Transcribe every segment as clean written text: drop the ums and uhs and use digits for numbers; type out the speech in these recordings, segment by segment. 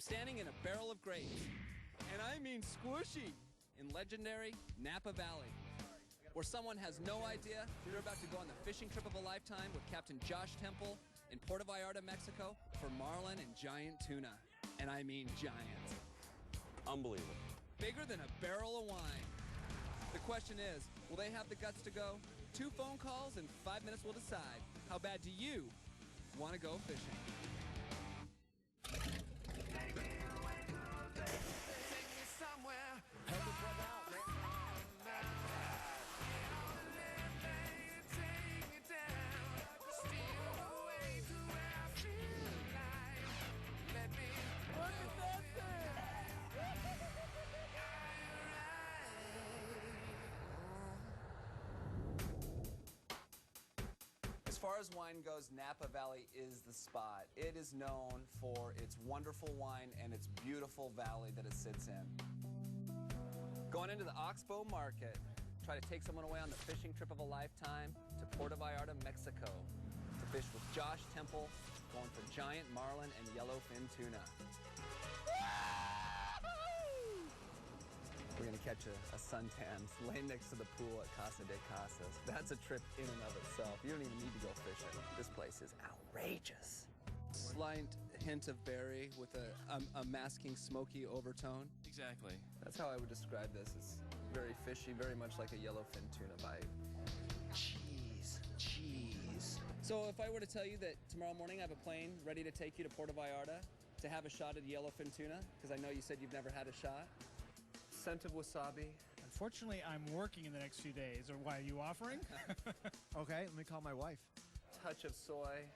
I'm standing in a barrel of grapes, and I mean squishy, in legendary Napa Valley, where someone has no idea they're about to go on the fishing trip of a lifetime with Captain Josh Temple in Puerto Vallarta, Mexico, for marlin and giant tuna. And I mean giant. Unbelievable. Bigger than a barrel of wine. The question is, will they have the guts to go? 2 phone calls and 5 minutes will decide. How bad do you want to go fishing? Take me somewhere. Help a brother out, man. As far as wine goes, Napa Valley is the spot. It is known for its wonderful wine and its beautiful valley that it sits in. Going into the Oxbow Market, try to take someone away on the fishing trip of a lifetime to Puerto Vallarta, Mexico, to fish with Josh Temple, going for giant marlin and yellowfin tuna. We're gonna catch a suntan laying next to the pool at Casa de Casas. That's a trip in and of itself. You don't even need to go fishing. This place is outrageous. Slight hint of berry with a masking smoky overtone. Exactly. That's how I would describe this. It's very fishy, very much like a yellowfin tuna bite. Cheese. So if I were to tell you that tomorrow morning I have a plane ready to take you to Puerto Vallarta to have a shot at yellowfin tuna, because I know you said you've never had a shot. Scent of wasabi. Unfortunately, I'm working in the next few days. Or why are you offering? Okay, let me call my wife. Touch of soy.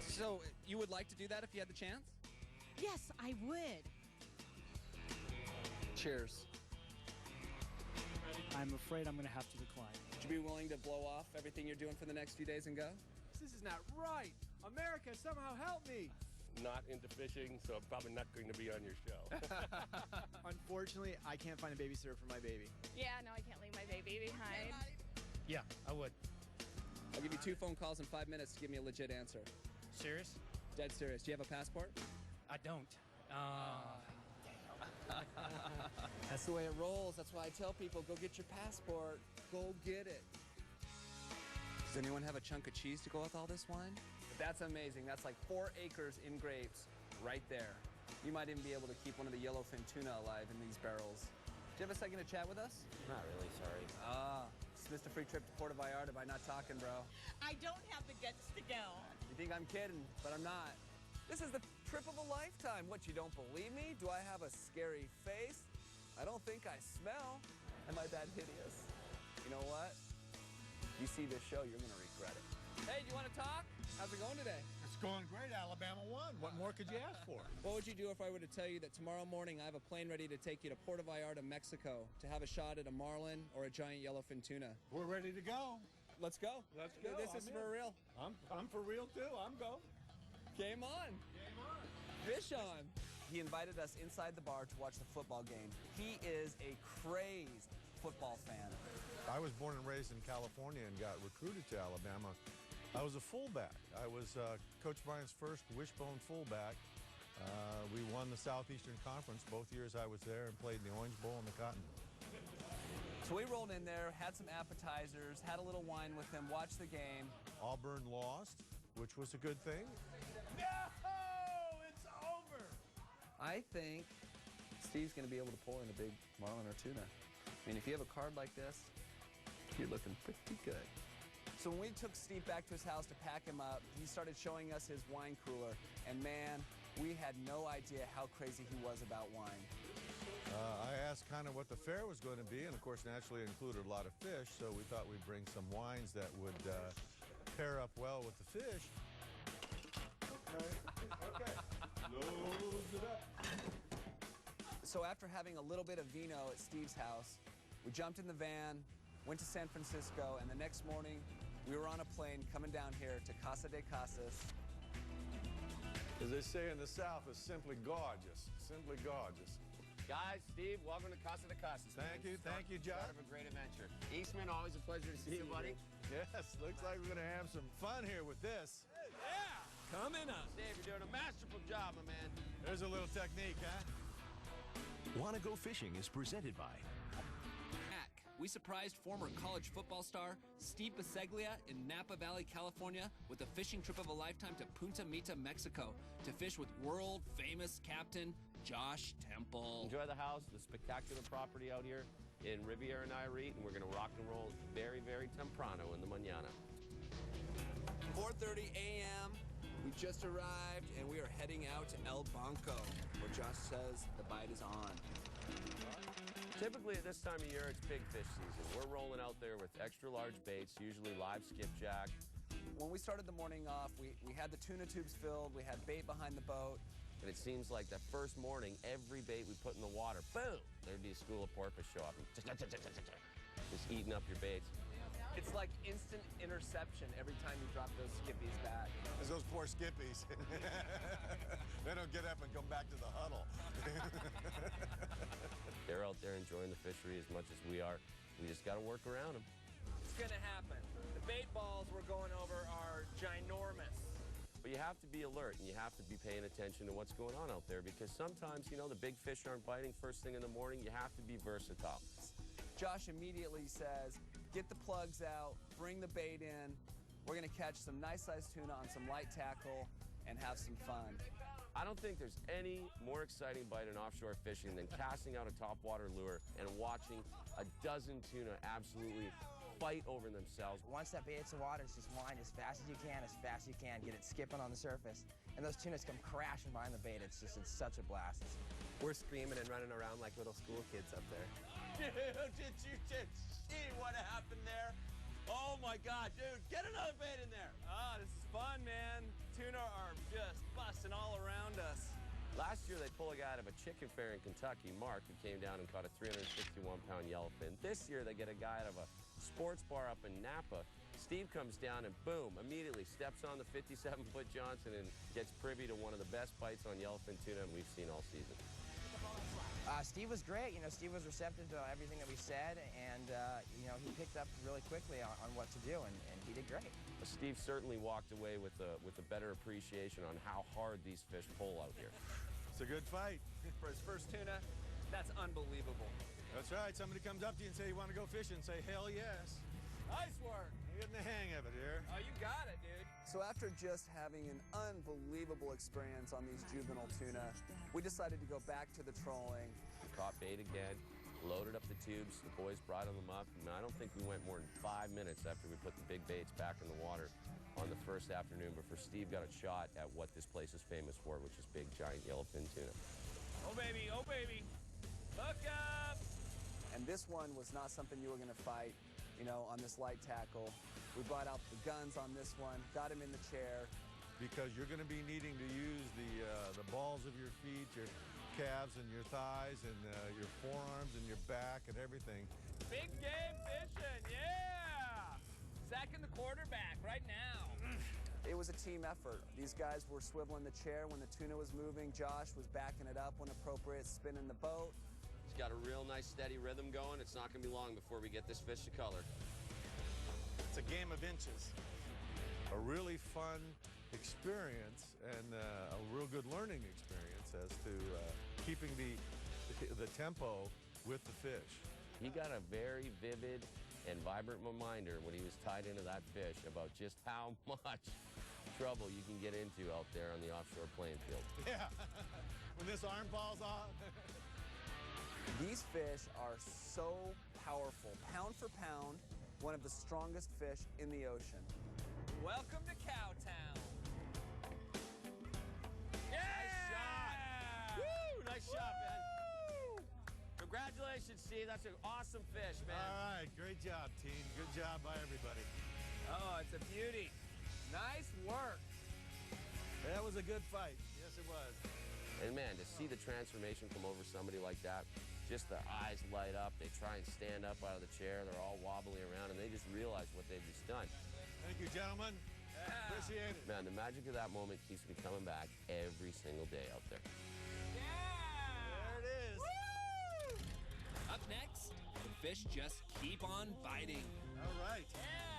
So you would like to do that if you had the chance? Yes, I would. Cheers. I'm afraid I'm going to have to decline. Would you be willing to blow off everything you're doing for the next few days and go? This is not right. America, somehow help me. Not into fishing, so I'm probably not going to be on your show. Unfortunately, I can't find a babysitter for my baby. Yeah, no, I can't leave my baby behind. Yeah, I would. I'll give you 2 phone calls in 5 minutes to give me a legit answer. Serious? Dead serious. Do you have a passport? I don't. That's the way it rolls. That's why I tell people, go get your passport. Go get it. Does anyone have a chunk of cheese to go with all this wine? That's amazing. That's like 4 acres in grapes right there. You might even be able to keep one of the yellowfin tuna alive in these barrels. Do you have a second to chat with us? Not really, sorry. Just missed a free trip to Puerto Vallarta by not talking, bro. I don't have the guts to go. You think I'm kidding, but I'm not. This is the trip of a lifetime. What, you don't believe me? Do I have a scary face? I don't think I smell. Am I that hideous? You know what? You see this show, you're gonna regret it. Hey, do you want to talk? How's it going today? It's going great. Alabama won. What more could you ask for? What would you do if I were to tell you that tomorrow morning I have a plane ready to take you to Puerto Vallarta, Mexico, to have a shot at a marlin or a giant yellowfin tuna? We're ready to go. Let's go. Let's go. This is for real. I'm for real too. I'm go. Game on. Game on. Fish on. He invited us inside the bar to watch the football game. He is a crazed football fan. I was born and raised in California and got recruited to Alabama. I was a fullback. I was Coach Bryant's first wishbone fullback. We won the Southeastern Conference both years I was there and played in the Orange Bowl and the Cotton Bowl. So we rolled in there, had some appetizers, had a little wine with him, watched the game. Auburn lost, which was a good thing. No, it's over. I think Steve's going to be able to pull in a big marlin or tuna. I mean, if you have a card like this, you're looking pretty good. So when we took Steve back to his house to pack him up, he started showing us his wine cooler. And man, we had no idea how crazy he was about wine. I asked kind of what the fare was going to be, and of course, naturally it included a lot of fish, so we thought we'd bring some wines that would pair up well with the fish. Okay. Load it up. So after having a little bit of vino at Steve's house, we jumped in the van, went to San Francisco, and the next morning, we were on a plane coming down here to Casa de Casas. As they say in the South, it's simply gorgeous. Simply gorgeous. Guys, Steve, welcome to Casa de Casas. Thank you, John. Start of a great adventure. Eastman, always a pleasure to see you, buddy. Yes, looks like we're going to have some fun here with this. Yeah. coming up. Dave, you're doing a masterful job, my man. There's a little technique, huh? Wanna Go Fishing is presented by We surprised former college football star Steve Bisceglia in Napa Valley, California with a fishing trip of a lifetime to Punta Mita, Mexico to fish with world-famous captain Josh Temple. Enjoy the house, the spectacular property out here in Riviera Nayarit, and we're going to rock and roll very, very temprano in the mañana. 4:30 a.m. We just arrived, and we are heading out to El Banco, where Josh says the bite is on. Typically at this time of year, it's big fish season. We're rolling out there with extra large baits, usually live skipjack. When we started the morning off, we had the tuna tubes filled, we had bait behind the boat. And it seems like that first morning, every bait we put in the water, boom, there'd be a school of porpoise show up and just eating up your baits. It's like instant interception every time you drop those skippies back. It's those poor skippies. They don't get up and come back to the huddle. They're out there enjoying the fishery as much as we are. We just got to work around them. It's going to happen. The bait balls we're going over are ginormous. But you have to be alert, and you have to be paying attention to what's going on out there, because sometimes, you know, the big fish aren't biting first thing in the morning. You have to be versatile. Josh immediately says, get the plugs out, bring the bait in. We're going to catch some nice-sized tuna on some light tackle and have some fun. I don't think there's any more exciting bite in offshore fishing than casting out a topwater lure and watching a dozen tuna absolutely fight over themselves. Once that bait hits the water, it's just wind as fast as you can, get it skipping on the surface. And those tunas come crashing behind the bait. It's such a blast. We're screaming and running around like little school kids up there. Dude, did you just see what happened there? Oh my God, dude, get another bait in there. Ah, this is fun, man. Tuna are just busting all around us. Last year, they pulled a guy out of a chicken fair in Kentucky, Mark, who came down and caught a 361-pound yellowfin. This year, they get a guy out of a sports bar up in Napa. Steve comes down and boom, immediately steps on the 57-foot Johnson and gets privy to one of the best bites on yellowfin tuna we've seen all season. Steve was great. You know, Steve was receptive to everything that we said, and you know, he picked up really quickly on what to do, and he did great. Steve certainly walked away with a better appreciation on how hard these fish pull out here. It's a good fight. For his first tuna, that's unbelievable. That's right. Somebody comes up to you and say, you want to go fishing? Say, hell yes. Nice work. You're getting the hang of it here. Oh, you got it, dude. So after just having an unbelievable experience on these juvenile tuna, we decided to go back to the trolling. We caught bait again, loaded up the tubes, the boys brought them up, and I don't think we went more than 5 minutes after we put the big baits back in the water on the first afternoon before Steve got a shot at what this place is famous for, which is big, giant yellowfin tuna. Oh, baby, oh, baby. Hook up! And this one was not something you were going to fight, you know, on this light tackle. We brought out the guns on this one, got him in the chair. Because you're going to be needing to use the balls of your feet, your calves and your thighs and your forearms and your back and everything. Big game fishing, yeah! Sacking the quarterback right now. It was a team effort. These guys were swiveling the chair when the tuna was moving. Josh was backing it up when appropriate, spinning the boat. He's got a real nice steady rhythm going. It's not going to be long before we get this fish to color. It's a game of inches. A really fun experience and a real good learning experience as to keeping the tempo with the fish. He got a very vivid and vibrant reminder when he was tied into that fish about just how much trouble you can get into out there on the offshore playing field. Yeah, when this arm falls off. These fish are so powerful. Pound for pound, one of the strongest fish in the ocean. Welcome to Cowtown. Yeah! Nice shot. Woo! Nice shot, man. Congratulations, Steve. That's an awesome fish, man. All right, great job, team. Good job by everybody. Oh, it's a beauty. Nice work. That was a good fight. Yes, it was. And man, to see the transformation come over somebody like that, just their eyes light up. They try and stand up out of the chair. They're all wobbly around, and they just realize what they've just done. Thank you, gentlemen. Yeah. Appreciate it. Man, the magic of that moment keeps me coming back every single day out there. Yeah! There it is. Up next, the fish just keep on biting. All right. Yeah!